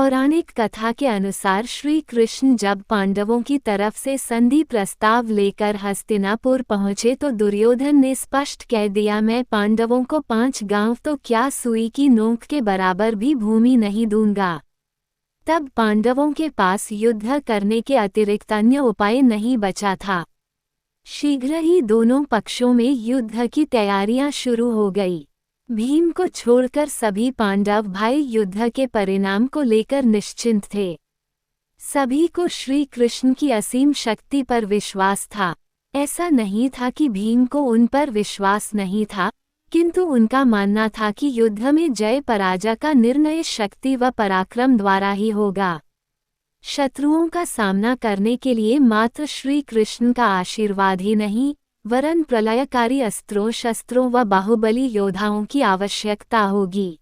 पौराणिक कथा के अनुसार श्री कृष्ण जब पांडवों की तरफ से संधि प्रस्ताव लेकर हस्तिनापुर पहुंचे तो दुर्योधन ने स्पष्ट कह दिया, मैं पांडवों को 5 गांव तो क्या सुई की नोक के बराबर भी भूमि नहीं दूंगा। तब पांडवों के पास युद्ध करने के अतिरिक्त अन्य उपाय नहीं बचा था। शीघ्र ही दोनों पक्षों में युद्ध की तैयारियां शुरू हो गई। भीम को छोड़कर सभी पांडव भाई युद्ध के परिणाम को लेकर निश्चिंत थे। सभी को श्री कृष्ण की असीम शक्ति पर विश्वास था। ऐसा नहीं था कि भीम को उन पर विश्वास नहीं था, किंतु उनका मानना था कि युद्ध में जय पराजय का निर्णय शक्ति व पराक्रम द्वारा ही होगा। शत्रुओं का सामना करने के लिए मात्र श्री कृष्ण का आशीर्वाद ही नहीं, वरन प्रलयकारी अस्त्रों शस्त्रों व बाहुबली योद्धाओं की आवश्यकता होगी।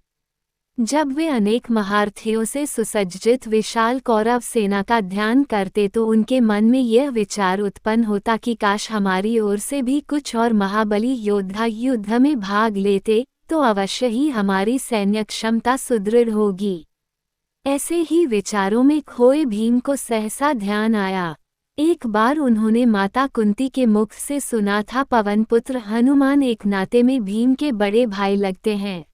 जब वे अनेक महारथियों से सुसज्जित विशाल कौरव सेना का ध्यान करते तो उनके मन में यह विचार उत्पन्न होता कि काश हमारी ओर से भी कुछ और महाबली योद्धा युद्ध में भाग लेते तो अवश्य ही हमारी सैन्य क्षमता सुदृढ़ होगी। ऐसे ही विचारों में खोए भीम को सहसा ध्यान आया। एक बार उन्होंने माता कुंती के मुख से सुना था, पवनपुत्र हनुमान एक नाते में भीम के बड़े भाई लगते हैं।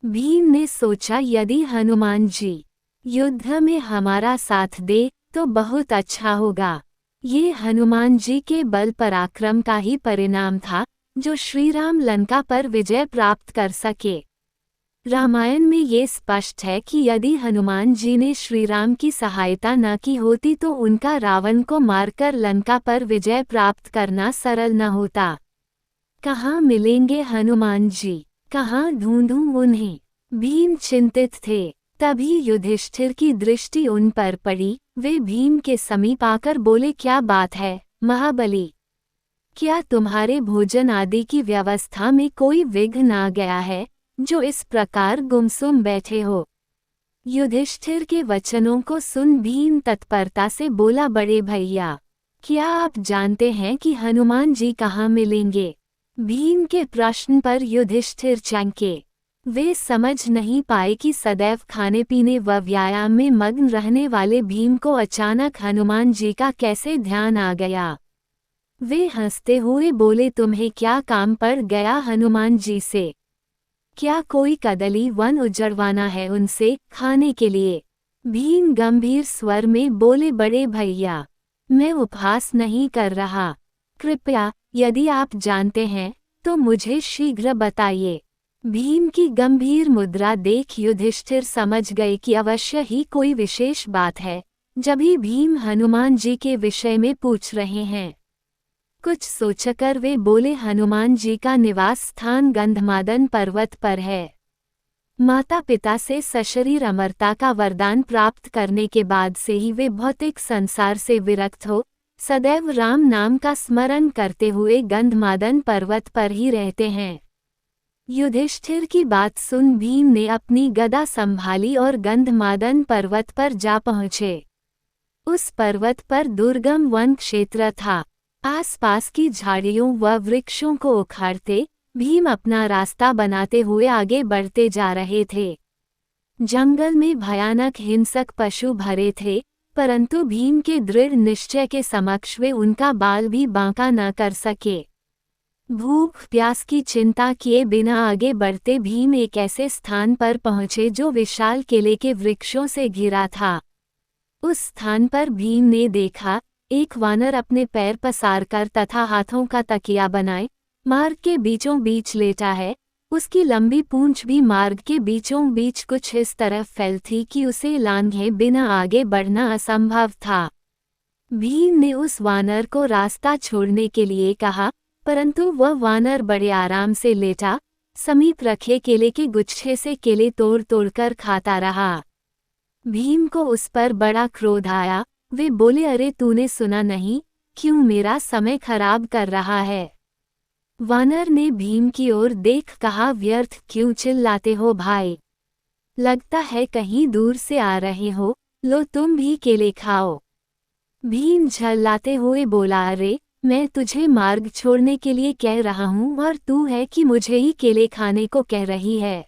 भीम ने सोचा, यदि हनुमान जी युद्ध में हमारा साथ दे तो बहुत अच्छा होगा। ये हनुमान जी के बल पराक्रम का ही परिणाम था जो श्रीराम लंका पर विजय प्राप्त कर सके। रामायण में ये स्पष्ट है कि यदि हनुमान जी ने श्रीराम की सहायता न की होती तो उनका रावण को मारकर लंका पर विजय प्राप्त करना सरल न होता। कहाँ मिलेंगे हनुमान जी, कहाँ ढूंढूं उन्हें? भीम चिंतित थे। तभी युधिष्ठिर की दृष्टि उन पर पड़ी। वे भीम के समीप आकर बोले, क्या बात है महाबली? क्या तुम्हारे भोजन आदि की व्यवस्था में कोई विघ्न आ गया है जो इस प्रकार गुमसुम बैठे हो? युधिष्ठिर के वचनों को सुन भीम तत्परता से बोला, बड़े भैया, क्या आप जानते हैं कि हनुमान जी कहाँ मिलेंगे? भीम के प्रश्न पर युधिष्ठिर चौंके। वे समझ नहीं पाए कि सदैव खाने पीने व व्यायाम में मग्न रहने वाले भीम को अचानक हनुमान जी का कैसे ध्यान आ गया। वे हंसते हुए बोले, तुम्हें क्या काम पड़ गया हनुमान जी से? क्या कोई कदली वन उजड़वाना है उनसे खाने के लिए? भीम गंभीर स्वर में बोले, बड़े भैया, मैं उपहास नहीं कर रहा। कृपया यदि आप जानते हैं तो मुझे शीघ्र बताइए। भीम की गंभीर मुद्रा देख युधिष्ठिर समझ गए कि अवश्य ही कोई विशेष बात है, जब ही भीम हनुमान जी के विषय में पूछ रहे हैं। कुछ सोचकर वे बोले, हनुमान जी का निवास स्थान गंधमादन पर्वत पर है। माता पिता से सशरीर अमरता का वरदान प्राप्त करने के बाद से ही वे भौतिक संसार से विरक्त हो सदैव राम नाम का स्मरण करते हुए गंधमादन पर्वत पर ही रहते हैं। युधिष्ठिर की बात सुन भीम ने अपनी गदा संभाली और गंधमादन पर्वत पर जा पहुँचे। उस पर्वत पर दुर्गम वन क्षेत्र था। आसपास की झाड़ियों व वृक्षों को उखाड़ते भीम अपना रास्ता बनाते हुए आगे बढ़ते जा रहे थे। जंगल में भयानक हिंसक पशु भरे थे, परंतु भीम के दृढ़ निश्चय के समक्ष वे उनका बाल भी बांका न कर सके। भूख प्यास की चिंता किए बिना आगे बढ़ते भीम एक ऐसे स्थान पर पहुँचे जो विशाल केले के वृक्षों से घिरा था। उस स्थान पर भीम ने देखा, एक वानर अपने पैर पसारकर तथा हाथों का तकिया बनाए मार्ग के बीचों बीच लेटा है। उसकी लंबी पूंछ भी मार्ग के बीचों बीच कुछ इस तरफ फैलती कि उसे लांघे बिना आगे बढ़ना असंभव था। भीम ने उस वानर को रास्ता छोड़ने के लिए कहा, परंतु वह वानर बड़े आराम से लेटा समीप रखे केले के गुच्छे से केले तोड़ तोड़कर खाता रहा। भीम को उस पर बड़ा क्रोध आया। वे बोले, अरे तूने सुना नहीं, क्यों मेरा समय खराब कर रहा है? वानर ने भीम की ओर देख कहा, व्यर्थ क्यों चिल्लाते हो भाई? लगता है कहीं दूर से आ रहे हो, लो तुम भी केले खाओ। भीम झल्लाते हुए बोला, अरे मैं तुझे मार्ग छोड़ने के लिए कह रहा हूँ और तू है कि मुझे ही केले खाने को कह रही है?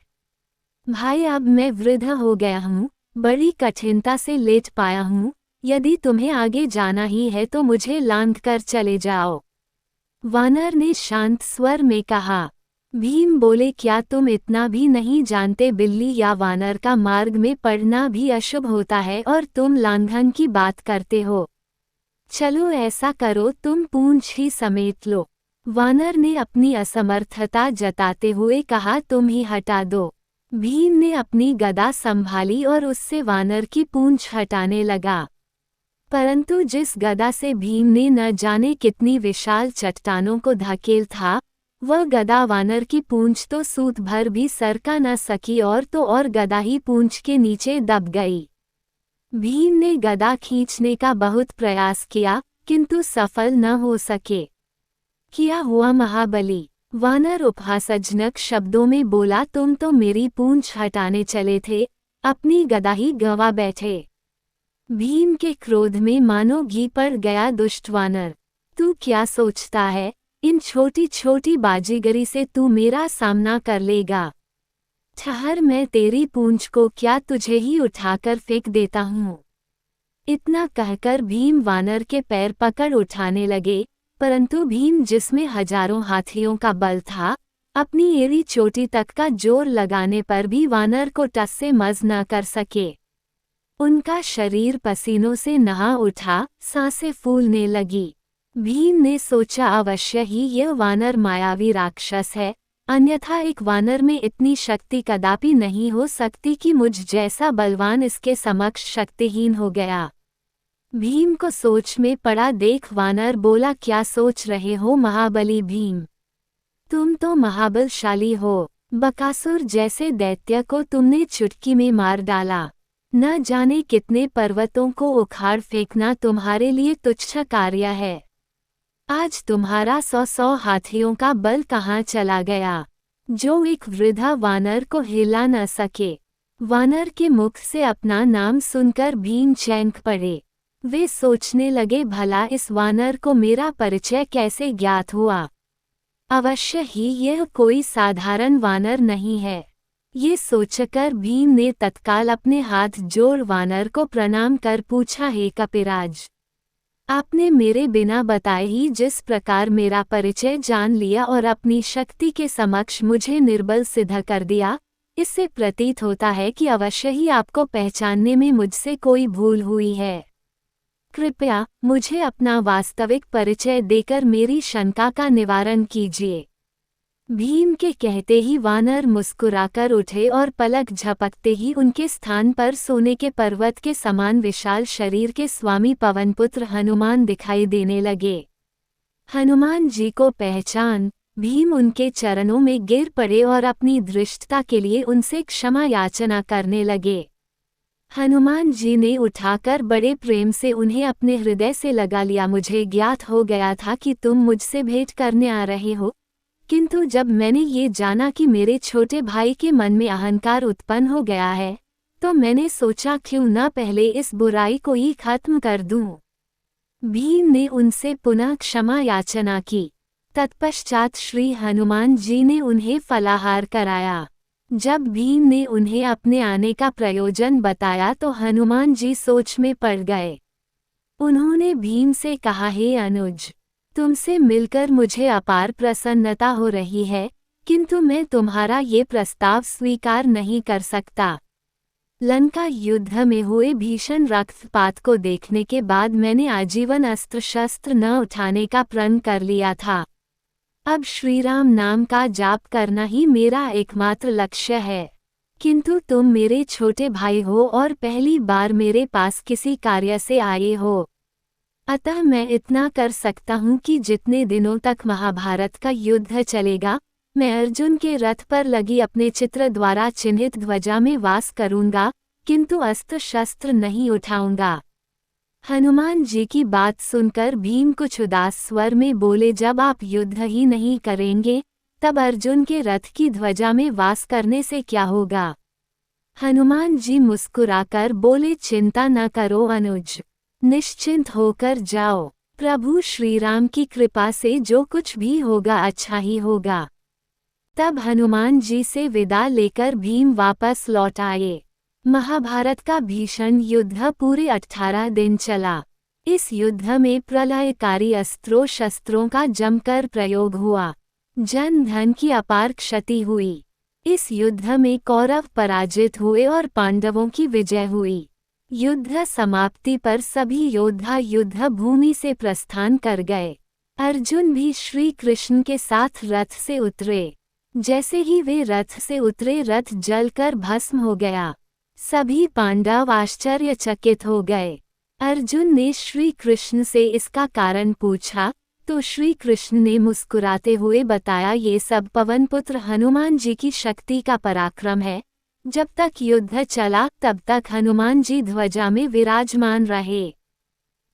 भाई अब मैं वृद्ध हो गया हूँ, बड़ी कठिनता से लेट पाया हूँ। यदि तुम्हें आगे जाना ही है तो मुझे लांघ कर चले जाओ। वानर ने शांत स्वर में कहा। भीम बोले, क्या तुम इतना भी नहीं जानते? बिल्ली या वानर का मार्ग में पड़ना भी अशुभ होता है और तुम लांघन की बात करते हो। चलो ऐसा करो, तुम पूंछ ही समेट लो। वानर ने अपनी असमर्थता जताते हुए कहा, तुम ही हटा दो। भीम ने अपनी गदा संभाली और उससे वानर की पूंछ हटाने लगा। परंतु जिस गदा से भीम ने न जाने कितनी विशाल चट्टानों को धकेल था, वह गदा वानर की पूंछ तो सूत भर भी सरका न सकी और तो और गदा ही पूंछ के नीचे दब गई। भीम ने गदा खींचने का बहुत प्रयास किया, किंतु सफल न हो सके। क्या हुआ महाबली? वानर उपहासजनक शब्दों में बोला, तुम तो मेरी पूंछ हटाने चले थे, अपनी गदा ही गंवा बैठे। भीम के क्रोध में मानो घी पड़ गया। दुष्ट वानर, तू क्या सोचता है? इन छोटी छोटी बाजीगरी से तू मेरा सामना कर लेगा? ठहर, मैं तेरी पूंछ को क्या तुझे ही उठाकर फेंक देता हूँ। इतना कहकर भीम वानर के पैर पकड़ उठाने लगे, परंतु भीम, जिसमें हजारों हाथियों का बल था, अपनी एड़ी चोटी तक का जोर लगाने पर भी वानर को टस से मस न कर सके। उनका शरीर पसीनों से नहा उठा, सांसें फूलने लगी। भीम ने सोचा, अवश्य ही यह वानर मायावी राक्षस है, अन्यथा एक वानर में इतनी शक्ति कदापि नहीं हो सकती कि मुझ जैसा बलवान इसके समक्ष शक्तिहीन हो गया। भीम को सोच में पड़ा देख वानर बोला, क्या सोच रहे हो महाबली भीम? तुम तो महाबलशाली हो। बकासुर जैसे दैत्य को तुमने चुटकी में मार डाला। न जाने कितने पर्वतों को उखाड़ फेंकना तुम्हारे लिए तुच्छ कार्य है। आज तुम्हारा 100 हाथियों का बल कहाँ चला गया, जो एक वृद्धा वानर को हिला न सके। वानर के मुख से अपना नाम सुनकर भीम चौंक पड़े। वे सोचने लगे, भला इस वानर को मेरा परिचय कैसे ज्ञात हुआ? अवश्य ही यह कोई साधारण वानर नहीं है। ये सोचकर भीम ने तत्काल अपने हाथ जोड़ वानर को प्रणाम कर पूछा, हे कपिराज, आपने मेरे बिना बताए ही जिस प्रकार मेरा परिचय जान लिया और अपनी शक्ति के समक्ष मुझे निर्बल सिद्ध कर दिया, इससे प्रतीत होता है कि अवश्य ही आपको पहचानने में मुझसे कोई भूल हुई है। कृपया मुझे अपना वास्तविक परिचय देकर मेरी शंका का निवारण कीजिए। भीम के कहते ही वानर मुस्कुराकर उठे और पलक झपकते ही उनके स्थान पर सोने के पर्वत के समान विशाल शरीर के स्वामी पवनपुत्र हनुमान दिखाई देने लगे। हनुमान जी को पहचान भीम उनके चरणों में गिर पड़े और अपनी धृष्टता के लिए उनसे क्षमा याचना करने लगे। हनुमान जी ने उठाकर बड़े प्रेम से उन्हें अपने हृदय से लगा लिया। मुझे ज्ञात हो गया था कि तुम मुझसे भेंट करने आ रहे हो, किंतु जब मैंने ये जाना कि मेरे छोटे भाई के मन में अहंकार उत्पन्न हो गया है, तो मैंने सोचा क्यों न पहले इस बुराई को ही खत्म कर दूं। भीम ने उनसे पुनः क्षमा याचना की। तत्पश्चात श्री हनुमान जी ने उन्हें फलाहार कराया। जब भीम ने उन्हें अपने आने का प्रयोजन बताया तो हनुमान जी सोच में पड़ गए। उन्होंने भीम से कहा, हे अनुज, तुमसे मिलकर मुझे अपार प्रसन्नता हो रही है, किंतु मैं तुम्हारा ये प्रस्ताव स्वीकार नहीं कर सकता। लंका युद्ध में हुए भीषण रक्तपात को देखने के बाद मैंने आजीवन अस्त्र शस्त्र न उठाने का प्रण कर लिया था। अब श्रीराम नाम का जाप करना ही मेरा एकमात्र लक्ष्य है, किंतु तुम मेरे छोटे भाई हो और पहली बार मेरे पास किसी कार्य से आए हो। अतः मैं इतना कर सकता हूँ कि जितने दिनों तक महाभारत का युद्ध चलेगा, मैं अर्जुन के रथ पर लगी अपने चित्र द्वारा चिन्हित ध्वजा में वास करूँगा, किंतु अस्त्र शस्त्र नहीं उठाऊंगा। हनुमान जी की बात सुनकर भीम कुछ उदास स्वर में बोले, जब आप युद्ध ही नहीं करेंगे, तब अर्जुन के रथ की ध्वजा में वास करने से क्या होगा? हनुमान जी मुस्कुराकर बोले, चिंता न करो अनुज, निश्चिंत होकर जाओ। प्रभु श्रीराम की कृपा से जो कुछ भी होगा अच्छा ही होगा। तब हनुमान जी से विदा लेकर भीम वापस लौट आए। महाभारत का भीषण युद्ध पूरे 18 दिन चला। इस युद्ध में प्रलयकारी अस्त्रों शस्त्रों का जमकर प्रयोग हुआ। जन धन की अपार क्षति हुई। इस युद्ध में कौरव पराजित हुए और पांडवों की विजय हुई। युद्ध समाप्ति पर सभी योद्धा युद्ध भूमि से प्रस्थान कर गए। अर्जुन भी श्री कृष्ण के साथ रथ से उतरे। जैसे ही वे रथ से उतरे रथ जलकर भस्म हो गया। सभी पांडव आश्चर्यचकित हो गए। अर्जुन ने श्री कृष्ण से इसका कारण पूछा तो श्री कृष्ण ने मुस्कुराते हुए बताया, ये सब पवनपुत्र हनुमान जी की शक्ति का पराक्रम है। जब तक युद्ध चला तब तक हनुमान जी ध्वजा में विराजमान रहे।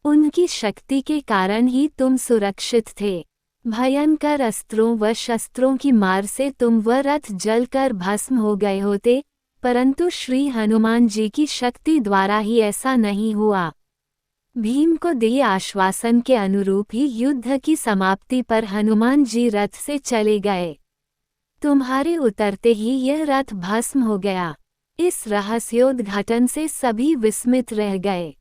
उनकी शक्ति के कारण ही तुम सुरक्षित थे। भयंकर अस्त्रों व शस्त्रों की मार से तुम व रथ जलकर भस्म हो गए होते, परंतु श्री हनुमान जी की शक्ति द्वारा ही ऐसा नहीं हुआ। भीम को दिए आश्वासन के अनुरूप ही युद्ध की समाप्ति पर हनुमान जी रथ से चले गए। तुम्हारे उतरते ही यह रथ भस्म हो गया। इस रहस्योद्घाटन से सभी विस्मित रह गए।